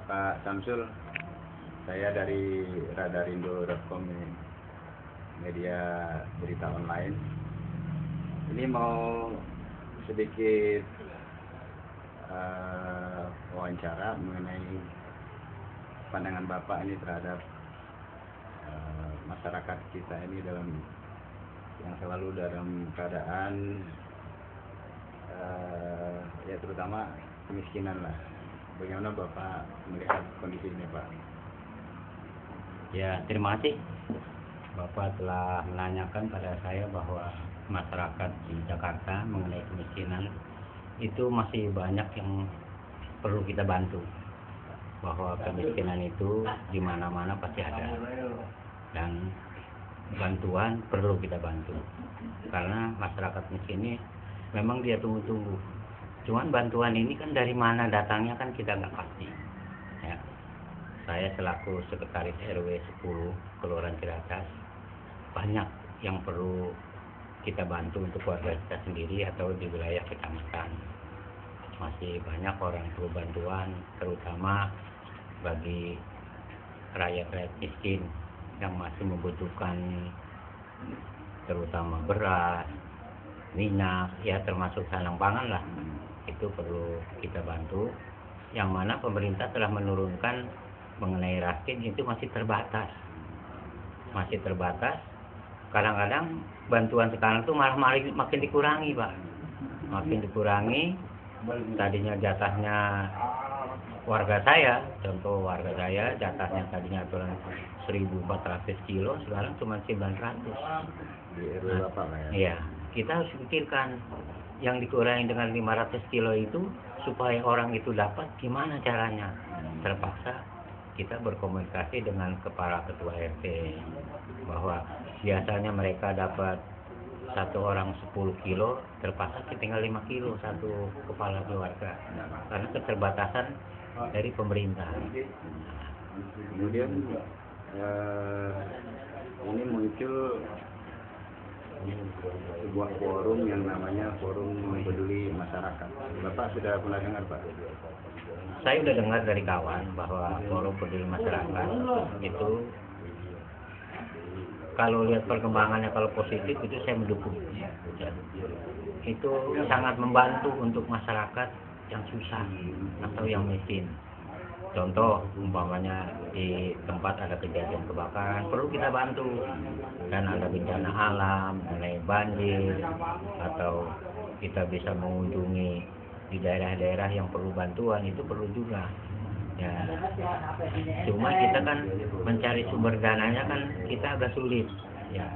Pak Samsul, saya dari radarindo.com, media berita online. Ini mau sedikit wawancara mengenai pandangan Bapak ini terhadap masyarakat kita ini yang selalu dalam keadaan ya terutama kemiskinan lah. Bagaimana Bapak melihat kondisi ini, Pak? Ya, terima kasih Bapak telah menanyakan pada saya bahwa masyarakat di Jakarta mengenai kemiskinan itu masih banyak yang perlu kita bantu. Bahwa kemiskinan itu di mana-mana pasti ada, dan bantuan perlu kita bantu. Karena masyarakat miskin ini memang dia tunggu-tunggu. Cuman bantuan ini kan dari mana datangnya kan kita nggak pasti. Ya. Saya selaku sekretaris RW 10 Kelurahan Ciracas, banyak yang perlu kita bantu untuk warga kita sendiri atau di wilayah kecamatan. Masih banyak orang perlu bantuan, terutama bagi rakyat-rakyat miskin yang masih membutuhkan terutama beras, minyak, ya termasuk sandang pangan lah. Itu perlu kita bantu. Yang mana pemerintah telah menurunkan mengenai raskin itu masih terbatas. Kadang-kadang bantuan sekarang itu malah makin dikurangi, Pak. Makin dikurangi. Tadinya jatahnya warga saya, contoh warga saya jatahnya tadinya 1.400 kilo, sekarang cuma 900. Di RW Bapak ya? Iya, kita harus pikirkan yang dikurangi dengan 500 kilo itu supaya orang itu dapat gimana caranya. Terpaksa kita berkomunikasi dengan kepala ketua RT bahwa biasanya mereka dapat satu orang 10 kilo, terpaksa tinggal 5 kilo satu kepala keluarga karena keterbatasan dari pemerintah. Kemudian ini muncul sebuah forum yang namanya Forum Peduli Masyarakat. Bapak sudah pernah dengar, Pak? Saya sudah dengar dari kawan bahwa Forum Peduli Masyarakat itu kalau lihat perkembangannya kalau positif itu saya mendukung. Ya. Itu sangat membantu untuk masyarakat yang susah atau yang miskin. Contoh umpamanya di tempat ada kejadian kebakaran perlu kita bantu, dan ada bencana alam mengenai banjir, atau kita bisa mengunjungi di daerah-daerah yang perlu bantuan, itu perlu juga. Ya, cuma kita kan mencari sumber dananya kan kita agak sulit. Ya,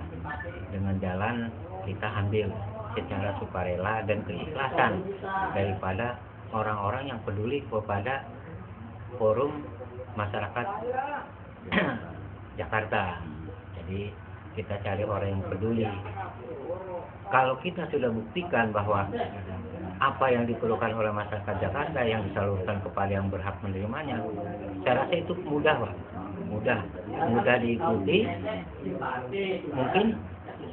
dengan jalan kita ambil secara sukarela dan keikhlasan daripada orang-orang yang peduli kepada Forum Masyarakat Jakarta. Jadi kita cari orang yang peduli. Kalau kita sudah buktikan bahwa apa yang diperlukan oleh masyarakat Jakarta yang disalurkan kepada yang berhak menerimanya, saya rasa itu mudah, Pak. Mudah diikuti. Mungkin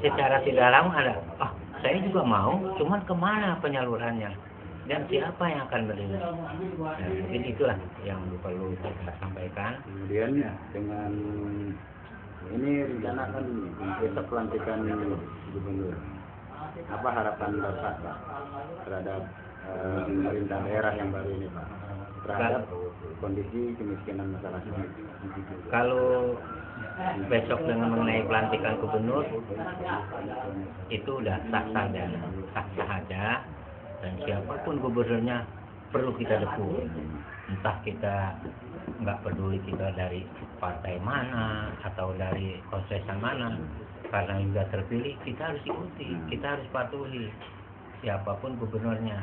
secara tidak langsung ada, saya juga mau, cuman kemana penyalurannya dan siapa yang akan menerima. Nah, mungkin itulah yang perlu kita sampaikan. Kemudian dengan ini rencana kan besok pelantikan gubernur. Apa harapan Bapak, Pak, terhadap pemerintah daerah yang baru ini, Pak, terhadap kondisi kemiskinan masyarakat? Kalau besok dengan mengenai pelantikan gubernur itu udah sah-sah aja, dan siapapun gubernurnya perlu kita dukung. Entah kita nggak peduli kita dari partai mana atau dari konsesan mana, karena sudah terpilih kita harus ikuti, kita harus patuhi siapapun gubernurnya.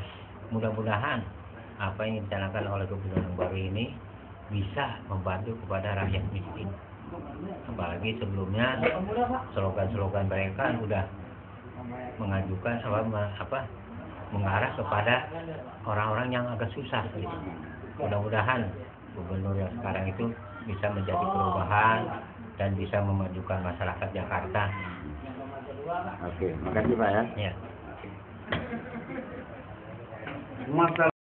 Mudah-mudahan apa yang dicanangkan oleh gubernur yang baru ini bisa membantu kepada rakyat miskin. Apalagi sebelumnya slogan-slogan mereka sudah mengajukan mengarah kepada orang-orang yang agak susah gitu. Mudah-mudahan gubernur yang sekarang itu bisa menjadi perubahan dan bisa memajukan masyarakat Jakarta. Oke, makasih Pak ya. Ya.